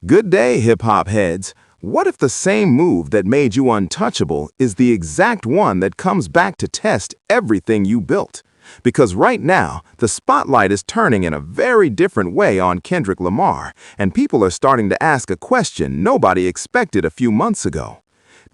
Good day, hip-hop heads. What if the same move that made you untouchable is the exact one that comes back to test everything you built? Because right now, the spotlight is turning in a very different way on Kendrick Lamar, and people are starting to ask a question nobody expected a few months ago.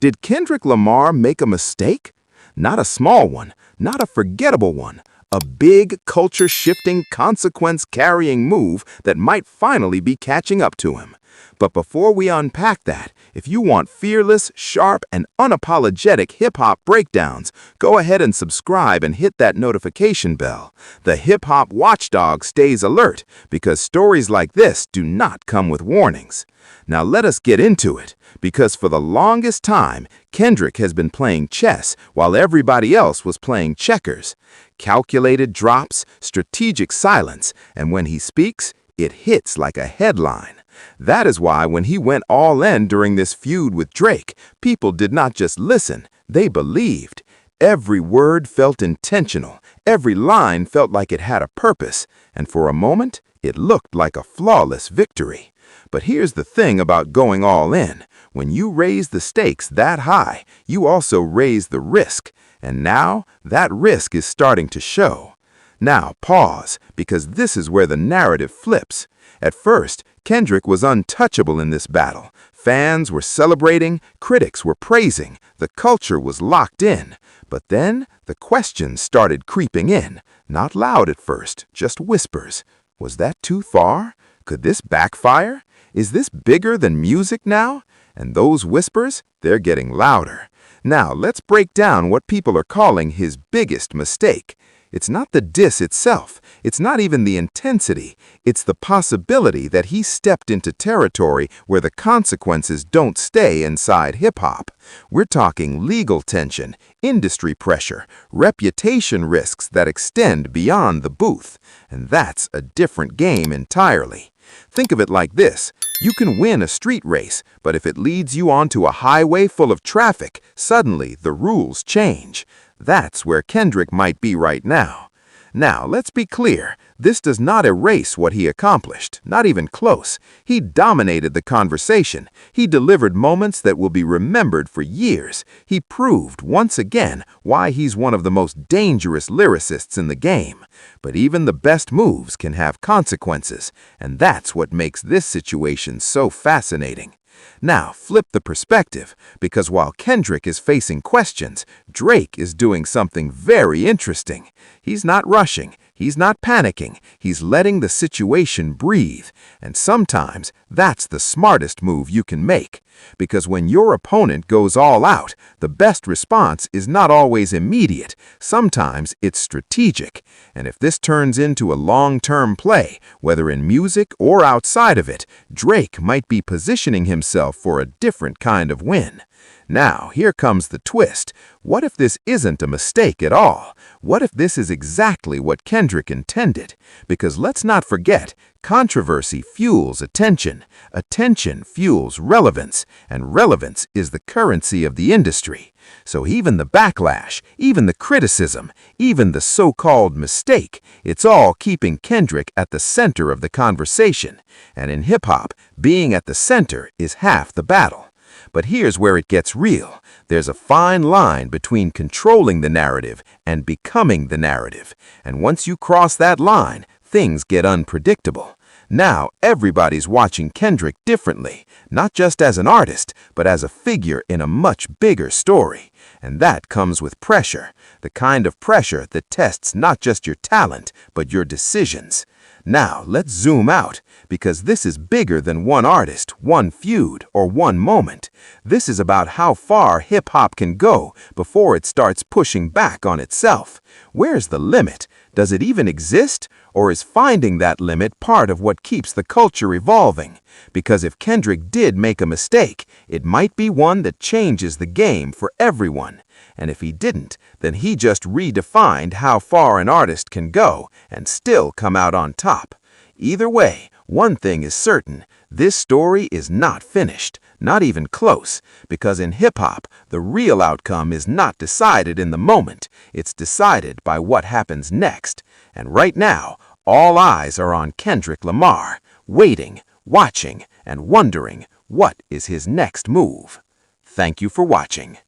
Did Kendrick Lamar make a mistake? Not a small one, not a forgettable one. A big, culture-shifting, consequence-carrying move that might finally be catching up to him. But before we unpack that, if you want fearless, sharp, and unapologetic hip-hop breakdowns, go ahead and subscribe and hit that notification bell. The hip-hop watchdog stays alert because stories like this do not come with warnings. Now let us get into it, because for the longest time, Kendrick has been playing chess while everybody else was playing checkers. Calculated drops, strategic silence, and when he speaks, it hits like a headline. That is why when he went all in during this feud with Drake, people did not just listen, they believed. Every word felt intentional, every line felt like it had a purpose, and for a moment, it looked like a flawless victory. But here's the thing about going all in. When you raise the stakes that high, you also raise the risk, and now that risk is starting to show. Now pause, because this is where the narrative flips. At first, Kendrick was untouchable in this battle. Fans were celebrating, critics were praising, the culture was locked in. But then, the questions started creeping in. Not loud at first, just whispers. Was that too far? Could this backfire? Is this bigger than music now? And those whispers, they're getting louder. Now, let's break down what people are calling his biggest mistake. It's not the diss itself, it's not even the intensity, it's the possibility that he stepped into territory where the consequences don't stay inside hip-hop. We're talking legal tension, industry pressure, reputation risks that extend beyond the booth. And that's a different game entirely. Think of it like this. You can win a street race, but if it leads you onto a highway full of traffic, suddenly the rules change. That's where Kendrick might be right now. Now, let's be clear. This does not erase what he accomplished, not even close. He dominated the conversation. He delivered moments that will be remembered for years. He proved, once again, why he's one of the most dangerous lyricists in the game. But even the best moves can have consequences, and that's what makes this situation so fascinating. Now, flip the perspective, because while Kendrick is facing questions, Drake is doing something very interesting. He's not rushing, he's not panicking, he's letting the situation breathe. And sometimes, that's the smartest move you can make. Because when your opponent goes all out, the best response is not always immediate. Sometimes it's strategic. And if this turns into a long-term play, whether in music or outside of it, Drake might be positioning himself for a different kind of win. Now, here comes the twist. What if this isn't a mistake at all? What if this is exactly what Kendrick intended? Because let's not forget, controversy fuels attention. Attention fuels relevance, and relevance is the currency of the industry. So even the backlash, even the criticism, even the so-called mistake, it's all keeping Kendrick at the center of the conversation. And in hip-hop, being at the center is half the battle. But here's where it gets real. There's a fine line between controlling the narrative and becoming the narrative. And once you cross that line, things get unpredictable. Now, everybody's watching Kendrick differently, not just as an artist, but as a figure in a much bigger story. And that comes with pressure, the kind of pressure that tests not just your talent, but your decisions. Now, let's zoom out, because this is bigger than one artist, one feud, or one moment. This is about how far hip-hop can go before it starts pushing back on itself. Where's the limit? Does it even exist? Or is finding that limit part of what keeps the culture evolving? Because if Kendrick did make a mistake, it might be one that changes the game for everyone. And if he didn't, then he just redefined how far an artist can go and still come out on top. Either way, one thing is certain, this story is not finished, not even close, because in hip-hop, the real outcome is not decided in the moment, it's decided by what happens next. And right now, all eyes are on Kendrick Lamar, waiting, watching, and wondering what is his next move. Thank you for watching.